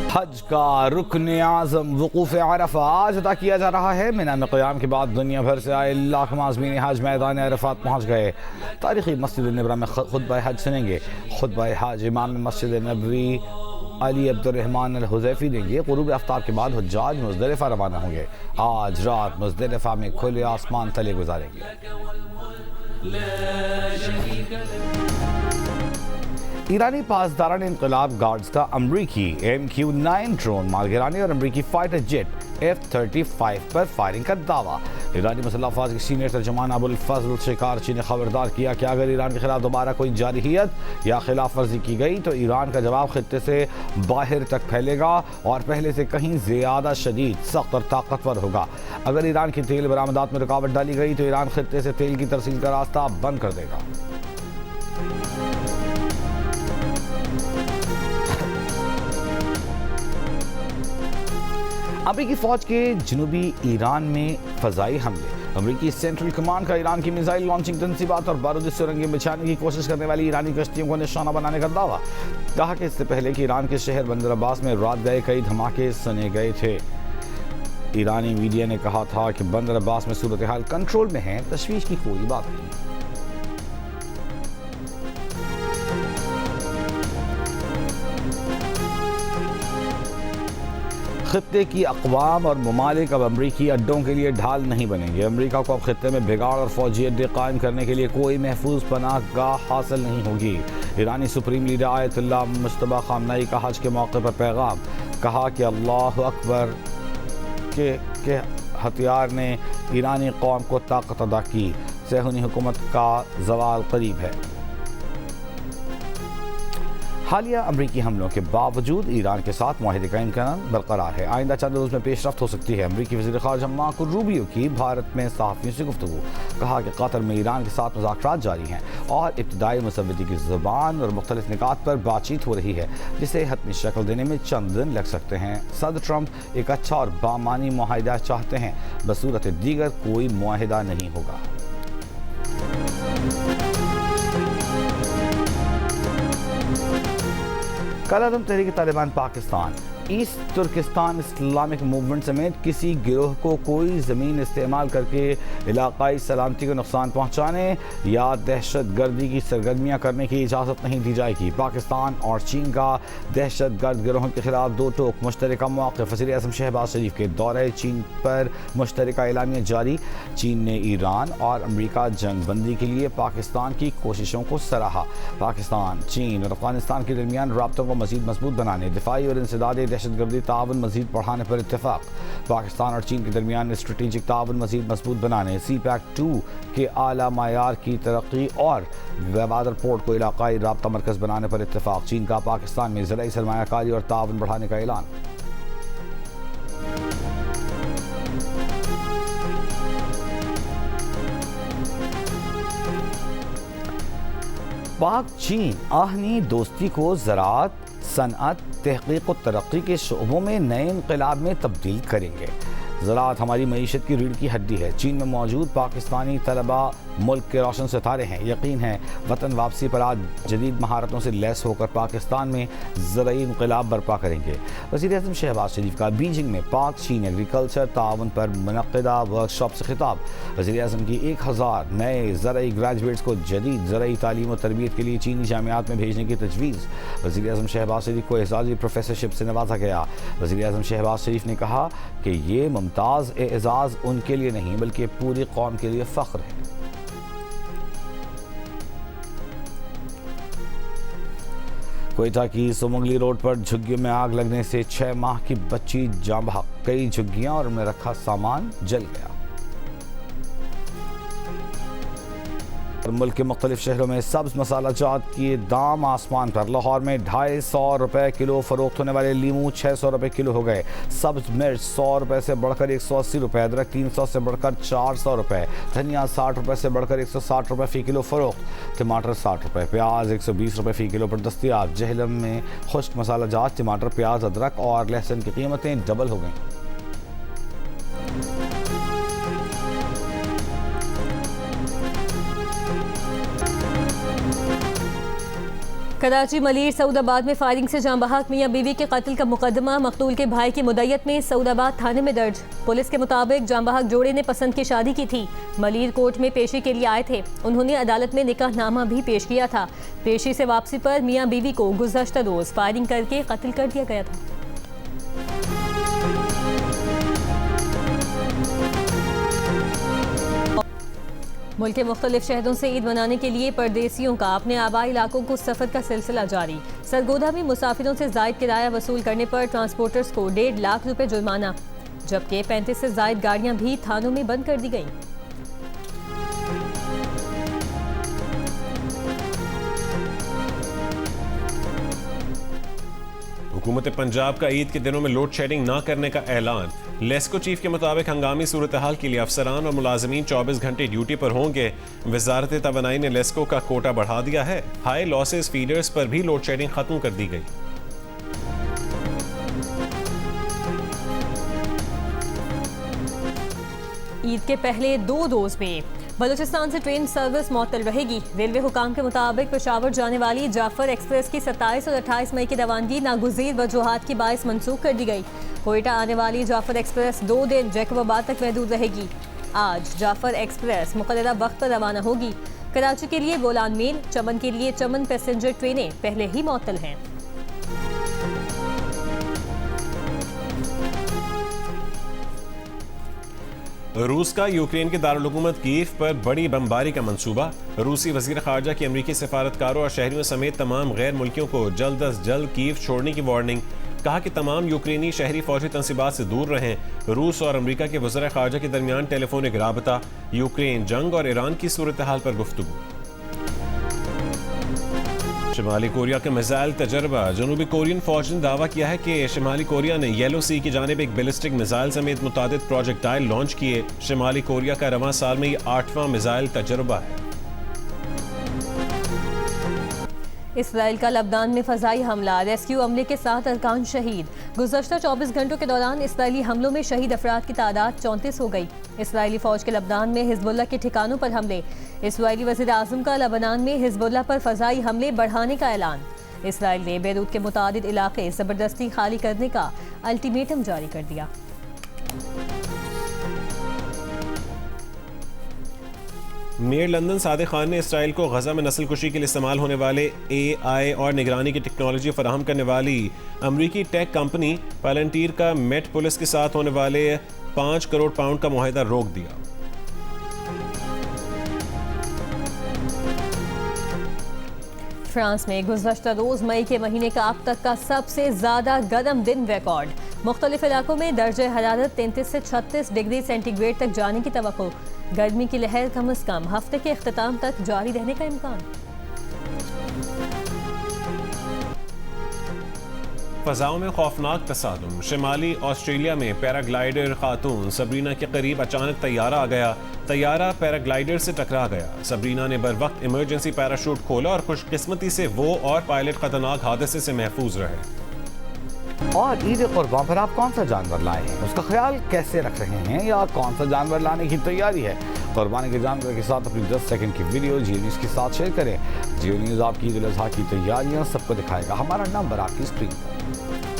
हज का रुकन आज़म वक़ूफ़ अरफ़ा आज अदा किया जा रहा है। मिना में क़याम के बाद दुनिया भर से आए लाख माज़मीन हज मैदान अरफ़ात पहुँच गए। तारीख़ी मस्जिद नबरा में खुतबा हज सुनेंगे। खुतबा हज इमाम मस्जिद नबवी अली अब्दुर्रहमान अल हुज़ैफ़ी देंगे। ग़ुरूब आफ्ताब के बाद हुज्जाज मुज़दलिफ़ा रवाना होंगे। आज रात मुज़दलिफ़ा में खुले आसमान तले गुजारेंगे। ईरानी पासदारान इनकलाब गार्ड्स का अमरीकी MQ-9 ड्रोन मालगिरानी और अमरीकी फाइटर जेट F-35 पर फायरिंग का दावा। ईरानी मुसल्लह अफ़वाज के सीनियर तर्जुमान अबुल फज़ल शिकारची ने खबरदार किया कि अगर ईरान के खिलाफ दोबारा कोई जारहियत या खिलाफ वर्जी की गई तो ईरान का जवाब खित्ते से बाहर तक फैलेगा और पहले से कहीं ज़्यादा शदीद, सख्त और ताकतवर होगा। अगर ईरान की तेल बरामदात में रुकावट डाली गई तो ईरान खित्ते से तेल की तरसील का रास्ता बंद कर देगा। अमरीकी फौज के जनूबी ईरान में फ़ज़ाई हमले। अमरीकी सेंट्रल कमांड का ईरान की मिसाइल लॉन्चिंग तनसीबात और बारूदी सुरंगें बिछाने की कोशिश करने वाली ईरानी कश्तियों को निशाना बनाने का दावा। कहा कि इससे पहले कि ईरान के शहर बंदर अब्बास में रात गए कई धमाके सुने गए थे। ईरानी मीडिया ने कहा था कि बंदर अब्बास में सूरत हाल कंट्रोल में है, तशवीश की कोई बात नहीं। खित्ते की अक़वाम और ममालिक अब अमरीकी अड्डों के लिए ढाल नहीं बनेंगे। अमरीका को अब खित्ते में बिगाड़ और फौजी अड्डे कायम करने के लिए कोई महफूज पनाह गाह हासिल नहीं होगी। ईरानी सुप्रीम लीडर आयतुल्लाह मुज्तबा ख़ामनई का हज के मौके पर पैगाम। कहा कि अल्लाह अकबर के हथियार ने ईरानी कौम को ताकत अदा की। सहूनी हुकूमत का ज़वाल करीब है। हालिया अमरीकी हमलों के बावजूद ईरान के साथ मुआहदे का इम्कान बरकरार है। आइंदा चंद रोज़ में पेशरफ्त हो सकती है। अमरीकी वज़ीर ख़ारिजा मार्को रूबियो की भारत में सहाफ़ियों से गुफ्तगू। कहा कि कतर में ईरान के साथ मुज़ाकरात जारी हैं और इब्तिदाई मुसव्वदी की ज़ुबान और मुख्तलिफ निकात पर बातचीत हो रही है, जिसे हतमी शक्ल देने में चंद दिन लग सकते हैं। सदर ट्रंप एक अच्छा और बामानी मुआहदा चाहते हैं, बसूरत दीगर कोई मुआहदा नहीं होगा। कल अदम Tehreek Taliban Pakistan, East Turkestan Islamic Movement समेत किसी गिरोह को कोई ज़मीन इस्तेमाल करके इलाकाई सलामती को नुकसान पहुँचाने या दहशत गर्दी की सरगर्मियाँ करने की इजाज़त नहीं दी जाएगी। पाकिस्तान और चीन का दहशत गर्द गिरोहों के खिलाफ दो टोक मुश्तरका मौक़िफ़। वज़ीर आज़म शहबाज शरीफ के दौरे चीन पर मुश्तरका एलानिया जारी। चीन ने ईरान और अमरीका जंग बंदी के लिए पाकिस्तान की कोशिशों को सराहा। पाकिस्तान, चीन और अफगानिस्तान के दरमियान राब्तों को मज़ीद मजबूत बनाने, दिफाई और इंसदादी दहशतगर्दी ताउन मज़ीद बढ़ाने पर इत्तेफाक। पाकिस्तान और चीन के दरमियान स्ट्रेटेजिक ताउन मज़ीद मजबूत बनाने, CPEC-2 के आला मायार की तरक्की और गवादर पोर्ट को इलाकाई राब्ता मरकज़ बनाने पर इत्तेफाक। चीन का पाकिस्तान में ज़राई सरमायाकारी और ताउन बढ़ाने का ऐलान। पाक चीन आहनी दोस्ती को ज़राअत, सनअत, तहक़ीक़ और तरक्की के शोबों में नए इनक़लाब में तब्दील करेंगे। ज़राअत हमारी मईशत की रीढ़ की हड्डी है। चीन में मौजूद पाकिस्तानी तलबा मुल्क के रोशन सितारे हैं। यकीन है वतन वापसी पर आज जदीद महारतों से लैस होकर पाकिस्तान में ज़राई इनक़लाब बर्पा करेंगे। वज़ीर आज़म शहबाज शरीफ का बीजिंग में पाक चीन एग्रीकल्चर ताउन पर मुनक़्क़दा वर्कशॉप से खिताब। वज़ीर आज़म की 1000 नए ज़राई ग्रेजुएट्स को जदीद ज़राई तालीम और तरबियत के लिए चीनी जामियात में भेजने की तजवीज़। वज़ीर आज़म शहबाज शरीफ को एज़ाज़ी प्रोफेसरशिप से नवाजा गया। वज़ीर आज़म शहबाज शरीफ ने कहा कि ये मुमताज़ एज़ाज़ उनके लिए नहीं बल्कि पूरी कौम के लिए फ़ख्र है। कोयटा की सुमंगली रोड पर झुग्गियों में आग लगने से 6 माह की बच्ची जाँ बहक। कई झुग्गियां और उनमें रखा सामान जल गया। मुल्क के मुख्तलिफ शहरों में सब्ज मसाला जात के दाम आसमान पर। लाहौर में 250 रुपये किलो फरोख्त होने वाले लीमू 600 रुपये किलो हो गए। सब्ज मिर्च 100 रुपये से बढ़कर 180 रुपये, अदरक 300 से बढ़कर 400 रुपये, धनिया 60 रुपये से बढ़कर 160 रुपये फ़ी किलो फरोख्त, टमाटर 60 रुपये, प्याज 120 रुपये फ़ी किलो पर दस्तियाब। जहलम में खुश्क मसाला जात टमाटर, प्याज, अदरक और लहसुन की कीमतें डबल हो गईं। कराची मलीर सऊदाबाद में फायरिंग से जाँ बहक मियाँ बीवी के कत्ल का मुकदमा मकतूल के भाई की मुद्दत में सऊदाबाद थाने में दर्ज। पुलिस के मुताबिक जाँ बहक जोड़े ने पसंद की शादी की थी। मलीर कोर्ट में पेशी के लिए आए थे। उन्होंने अदालत में निकाहनामा भी पेश किया था। पेशी से वापसी पर मियाँ बीवी को गुज़श्ता रोज़ फायरिंग करके कत्ल कर दिया गया था। मुल्क के मुख्तलिफ शहरों से ईद मनाने के लिए परदेसियों का अपने आबाई इलाकों को सफ़र का सिलसिला जारी। सरगोधा में मुसाफिरों से जायद किराया वसूल करने पर ट्रांसपोर्टर्स को 1.5 लाख रुपए जुर्माना, जबकि 35 से जायद गाड़ियां भी थानों में बंद कर दी गईं। हुकूमत पंजाब का ईद के दिनों में लोड शेडिंग न करने का ऐलान। लेस्को चीफ के मुताबिक हंगामी सूरत हाल के लिए अफसरान और मुलाजमीन 24 घंटे ड्यूटी पर होंगे। वजारत तवानाई ने लेस्को का कोटा बढ़ा दिया है। हाई लॉसेस फीडर्स पर भी लोड शेडिंग खत्म कर दी गई। ईद के पहले 2 रोज में बलूचिस्तान से ट्रेन सर्विस मअतल रहेगी। रेलवे हुकाम के मुताबिक पेशावर जाने वाली जाफर एक्सप्रेस की 27 और 28 मई की रवानगी नागुज़ीर वजूहात की बाइस मनसूख कर दी गई। कोयटा आने वाली जाफर एक्सप्रेस 2 दिन जैकबाबाद तक महदूद रहेगी। आज जाफर एक्सप्रेस मुकर्ररा वक्त पर रवाना होगी। कराची के लिए बोलान मेल, चमन के लिए चमन पैसेंजर ट्रेनें पहले ही मअतल हैं। रूस का यूक्रेन के दारुल-हुकूमत कीव पर बड़ी बमबारी का मंसूबा। रूसी वज़ीर ख़ारजा की अमरीकी सफारतकारों और शहरियों समेत तमाम गैर मुल्कियों को जल्द अज जल्द कीव छोड़ने की वार्निंग। कहा कि तमाम यूक्रेनी शहरी फौजी तनसीबात से दूर रहें। रूस और अमरीका के वज़ीर ख़ारजा के दरमियान टेलीफोनिक राबता। यूक्रेन जंग और ईरान की सूरत हाल पर गुफ्तगू। शिमाली कोरिया का मिसाइल तजर्बा। जनूबी कोरियन फौज ने दावा किया है कि शिमाली कोरिया ने येलो सी की जानिब एक बैलिस्टिक मिसाइल समेत मुतादिद प्रोजेक्टाइल लॉन्च किए। शिमाली कोरिया का रवां साल में ये 8वां मिसाइल तजर्बा है। इसराइल का लबनान में फजाई हमला, रेस्क्यू अमले के 7 अरकान शहीद। गुज़श्ता 24 घंटों के दौरान इसराइली हमलों में शहीद अफराद की तादाद 34 हो गई। इसराइली फौज के लबनान में हिजबुल्लाह के ठिकानों पर हमले। इसराइली वज़ीर आज़म का लबनान में हिजबुल्लाह पर फजाई हमले बढ़ाने का ऐलान। इसराइल ने बैरूत के मुतादिद इलाके ज़बरदस्ती खाली करने का अल्टीमेटम जारी कर दिया। मेयर लंदन सादिक खान ने इसराइल को गजा में नस्ल कुशी के लिए इस्तेमाल होने वाले AI और निगरानी की टेक्नोलॉजी फराहम करने वाली अमरीकी टेक कंपनी पैलेंटीर का मेट पुलिस के साथ होने वाले 5 करोड़ पाउंड का मुआहिदा रोक दिया। फ्रांस में गुज़श्ता रोज़ मई के महीने का अब तक का सबसे ज़्यादा गर्म दिन रिकॉर्ड। मुख्तलिफ इलाकों में दर्जे हरारत 33 से 36 डिग्री सेंटीग्रेड तक जाने की तवक्को। गर्मी की लहर कम अज़ कम हफ्ते के अख्ताम तक जारी रहने का इम्कान। फ़ज़ाओं में खौफनाक तसादुम। शिमाली ऑस्ट्रेलिया में पैराग्लाइडर खातून सबरीना के करीब अचानक तैयारा आ गया। तैयारा पैराग्लाइडर से टकरा गया। सबरीना ने बर वक्त इमरजेंसी पैराशूट खोला और खुशकिस्मती से वो और पायलट खतरनाक हादसे से महफूज रहे। और ईद कुर्बान पर आप कौन सा जानवर लाए हैं, उसका ख्याल कैसे रख रहे हैं, या कौन सा जानवर लाने की तैयारी है? कुर्बानी के जानवर के साथ अपनी 10 सेकंड की वीडियो जियो न्यूज़ के साथ शेयर करें। जियो न्यूज़ आपकी ईद उल अज़हा की तैयारियां सबको दिखाएगा। हमारा नंबर आपकी स्क्रीन पर।